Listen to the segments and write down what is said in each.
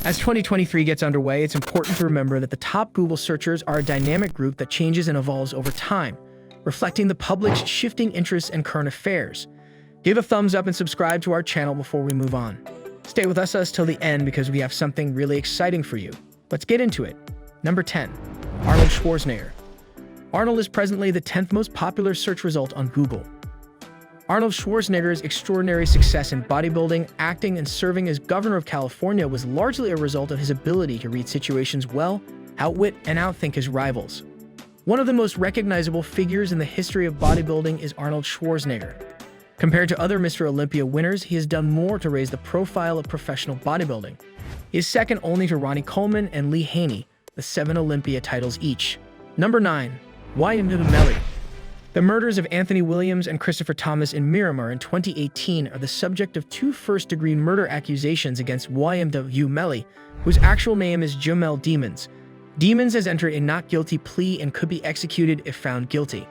As 2023 gets underway, it's important to remember that the top Google searchers are a dynamic group that changes and evolves over time, reflecting the public's shifting interests and current affairs. Give a thumbs up and subscribe to our channel before we move on. Stay with us till the end because we have something really exciting for you. Let's get into it. Number 10. Arnold Schwarzenegger. Arnold is presently the 10th most popular search result on Google. Arnold Schwarzenegger's extraordinary success in bodybuilding, acting, and serving as governor of California was largely a result of his ability to read situations well, outwit, and outthink his rivals. One of the most recognizable figures in the history of bodybuilding is Arnold Schwarzenegger. Compared to other Mr. Olympia winners, he has done more to raise the profile of professional bodybuilding. He is second only to Ronnie Coleman and Lee Haney, with 7 Olympia titles each. Number 9. Melli. The murders of Anthony Williams and Christopher Thomas in Miramar in 2018 are the subject of 2 first-degree murder accusations against Melli, whose actual name is Jamel Demons. Demons has entered a not guilty plea and could be executed if found guilty.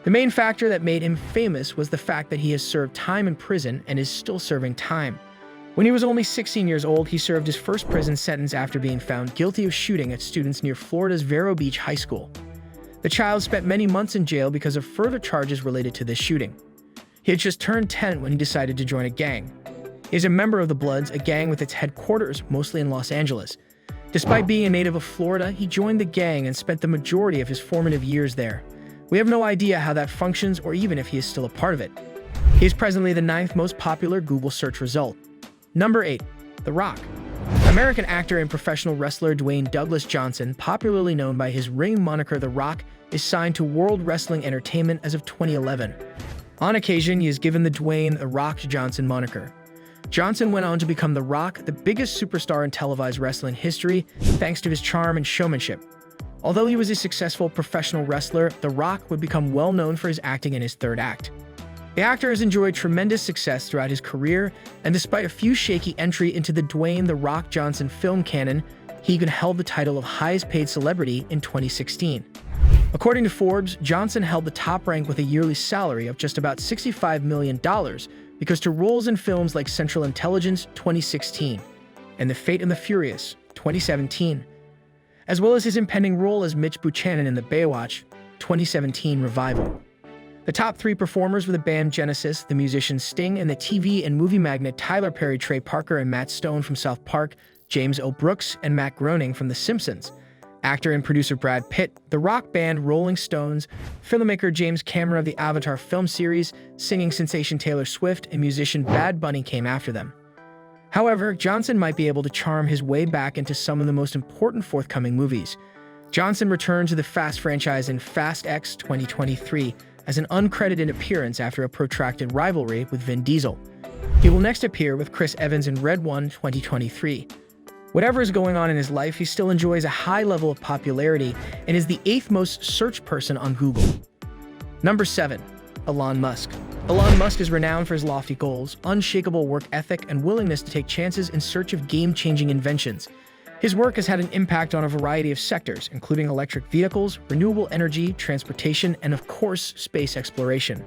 The main factor that made him famous was the fact that he has served time in prison and is still serving time. When he was only 16 years old, he served his first prison sentence after being found guilty of shooting at students near Florida's Vero Beach High School. The child spent many months in jail because of further charges related to this shooting. He had just turned 10 when he decided to join a gang. He is a member of the Bloods, a gang with its headquarters mostly in Los Angeles. Despite being a native of Florida, he joined the gang and spent the majority of his formative years there. We have no idea how that functions or even if he is still a part of it. He is presently the 9th most popular Google search result. Number 8. The Rock. American actor and professional wrestler Dwayne Douglas Johnson, popularly known by his ring moniker The Rock, is signed to World Wrestling Entertainment as of 2011. On occasion, he is given the Dwayne "The Rock" Johnson moniker. Johnson went on to become The Rock, the biggest superstar in televised wrestling history, thanks to his charm and showmanship. Although he was a successful professional wrestler, The Rock would become well known for his acting in his third act. The actor has enjoyed tremendous success throughout his career, and despite a few shaky entry into the Dwayne "The Rock" Johnson film canon, he even held the title of highest paid celebrity in 2016. According to Forbes, Johnson held the top rank with a yearly salary of just about $65 million because to roles in films like Central Intelligence 2016 and The Fate and the Furious 2017, as well as his impending role as Mitch Buchanan in the Baywatch 2017 revival. The top 3 performers were the band Genesis, the musician Sting, and the TV and movie magnate Tyler Perry, Trey Parker, and Matt Stone from South Park, James O. Brooks, and Matt Groening from The Simpsons. Actor and producer Brad Pitt, the rock band Rolling Stones, filmmaker James Cameron of the Avatar film series, singing sensation Taylor Swift, and musician Bad Bunny came after them. However, Johnson might be able to charm his way back into some of the most important forthcoming movies. Johnson returned to the Fast franchise in Fast X 2023 as an uncredited appearance after a protracted rivalry with Vin Diesel. He will next appear with Chris Evans in Red One 2023. Whatever is going on in his life, he still enjoys a high level of popularity and is the 8th most searched person on Google. Number 7. Elon Musk. Elon Musk is renowned for his lofty goals, unshakable work ethic, and willingness to take chances in search of game-changing inventions. His work has had an impact on a variety of sectors, including electric vehicles, renewable energy, transportation, and of course, space exploration.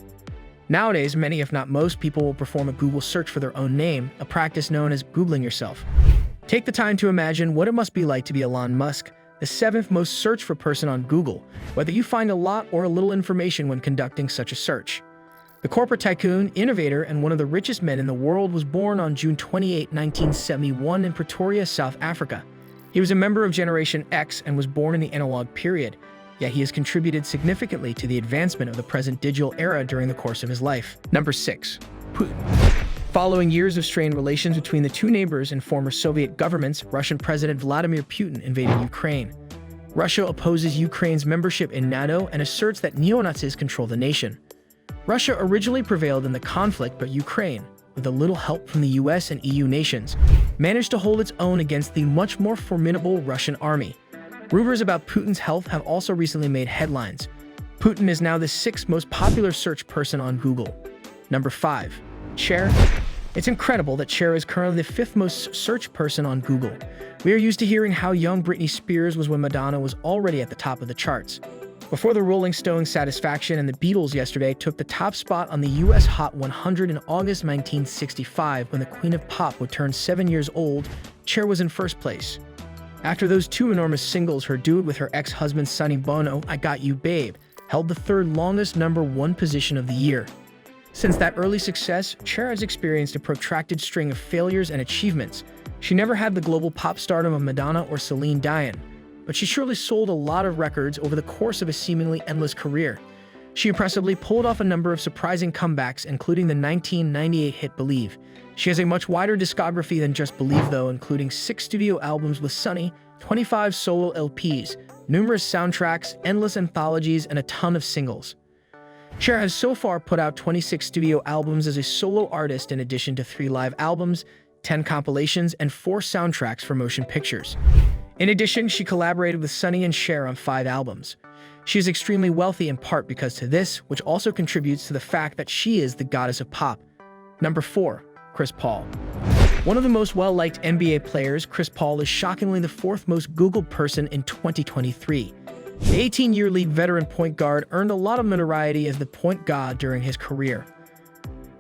Nowadays, many if not most people will perform a Google search for their own name, a practice known as Googling yourself. Take the time to imagine what it must be like to be Elon Musk, the 7th most searched for person on Google, whether you find a lot or a little information when conducting such a search. The corporate tycoon, innovator, and one of the richest men in the world was born on June 28, 1971 in Pretoria, South Africa. He was a member of Generation X and was born in the analog period, yet he has contributed significantly to the advancement of the present digital era during the course of his life. Number 6. Putin. Following years of strained relations between the 2 neighbors and former Soviet governments, Russian President Vladimir Putin invaded Ukraine. Russia opposes Ukraine's membership in NATO and asserts that neo-Nazis control the nation. Russia originally prevailed in the conflict, but Ukraine, with a little help from the US and EU nations, managed to hold its own against the much more formidable Russian army. Rumors about Putin's health have also recently made headlines. Putin is now the 6th most popular search person on Google. Number 5. Cher. It's incredible that Cher is currently the 5th most searched person on Google. We are used to hearing how young Britney Spears was when Madonna was already at the top of the charts. Before the Rolling Stones' Satisfaction and the Beatles yesterday took the top spot on the US Hot 100 in August 1965 when the Queen of Pop would turn 7 years old, Cher was in first place. After those two enormous singles, her duet with her ex-husband Sonny Bono, I Got You Babe, held the third longest #1 position of the year. Since that early success, Cher has experienced a protracted string of failures and achievements. She never had the global pop stardom of Madonna or Celine Dion, but she surely sold a lot of records over the course of a seemingly endless career. She impressively pulled off a number of surprising comebacks, including the 1998 hit Believe. She has a much wider discography than just Believe, though, including 6 studio albums with Sonny, 25 solo LPs, numerous soundtracks, endless anthologies, and a ton of singles. Cher has so far put out 26 studio albums as a solo artist, in addition to 3 live albums, 10 compilations, and 4 soundtracks for motion pictures. In addition, she collaborated with Sonny and Cher on 5 albums. She is extremely wealthy in part because to this, which also contributes to the fact that she is the goddess of pop. Number 4. Chris Paul. One of the most well-liked NBA players, Chris Paul is shockingly the 4th most Googled person in 2023. The 18-year league veteran point guard earned a lot of notoriety as the point god during his career,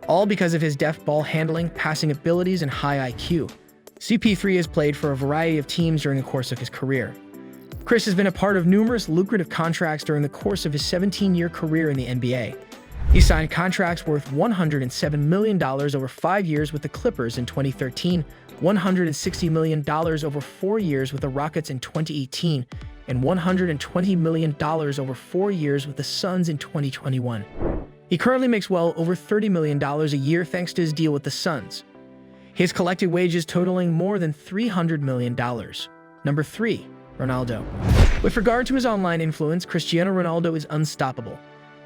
all because of his deft ball handling, passing abilities, and high IQ. CP3 has played for a variety of teams during the course of his career. Chris has been a part of numerous lucrative contracts during the course of his 17-year career in the NBA. He signed contracts worth $107 million over 5 years with the Clippers in 2013, $160 million over 4 years with the Rockets in 2018, and $120 million over 4 years with the Suns in 2021. He currently makes well over $30 million a year thanks to his deal with the Suns. He has collected wages totaling more than $300 million. Number 3. Ronaldo. With regard to his online influence, Cristiano Ronaldo is unstoppable.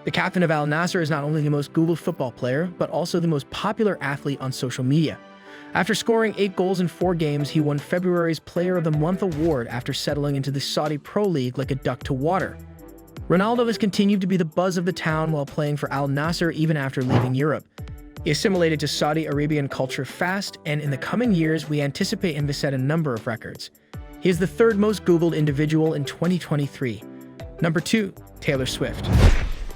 The captain of Al Nassr is not only the most Googled football player, but also the most popular athlete on social media. After scoring 8 goals in 4 games, he won February's Player of the Month award after settling into the Saudi Pro League like a duck to water. Ronaldo has continued to be the buzz of the town while playing for Al Nassr even after leaving Europe. He assimilated to Saudi Arabian culture fast, and in the coming years, we anticipate him to set a number of records. He is the 3rd most Googled individual in 2023. Number 2. Taylor Swift.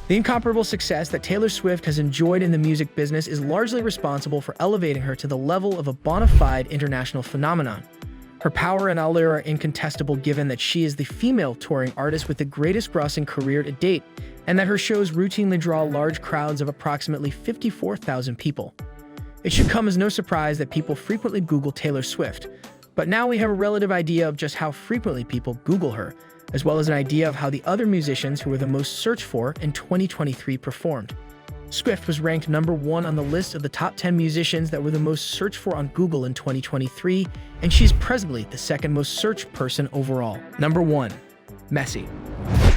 The incomparable success that Taylor Swift has enjoyed in the music business is largely responsible for elevating her to the level of a bona fide international phenomenon. Her power and allure are incontestable given that she is the female touring artist with the greatest grossing career to date, and that her shows routinely draw large crowds of approximately 54,000 people. It should come as no surprise that people frequently Google Taylor Swift, but now we have a relative idea of just how frequently people Google her, as well as an idea of how the other musicians who were the most searched for in 2023 performed. Swift was ranked number 1 on the list of the top 10 musicians that were the most searched for on Google in 2023, and she's presently the 2nd most searched person overall. Number 1. Messi.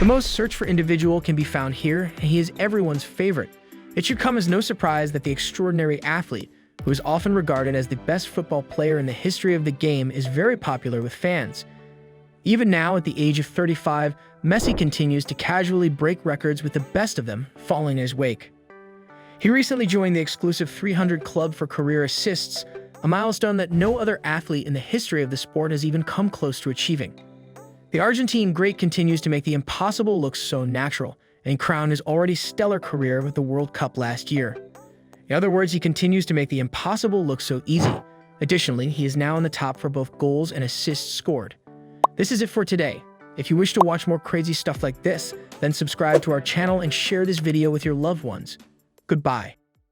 The most searched for individual can be found here, and he is everyone's favorite. It should come as no surprise that the extraordinary athlete, who is often regarded as the best football player in the history of the game, is very popular with fans. Even now, at the age of 35, Messi continues to casually break records with the best of them falling in his wake. He recently joined the exclusive 300 Club for career assists, a milestone that no other athlete in the history of the sport has even come close to achieving. The Argentine great continues to make the impossible look so natural, and crowned his already stellar career with the World Cup last year. In other words, he continues to make the impossible look so easy. Additionally, he is now in the top for both goals and assists scored. This is it for today. If you wish to watch more crazy stuff like this, then subscribe to our channel and share this video with your loved ones. Goodbye.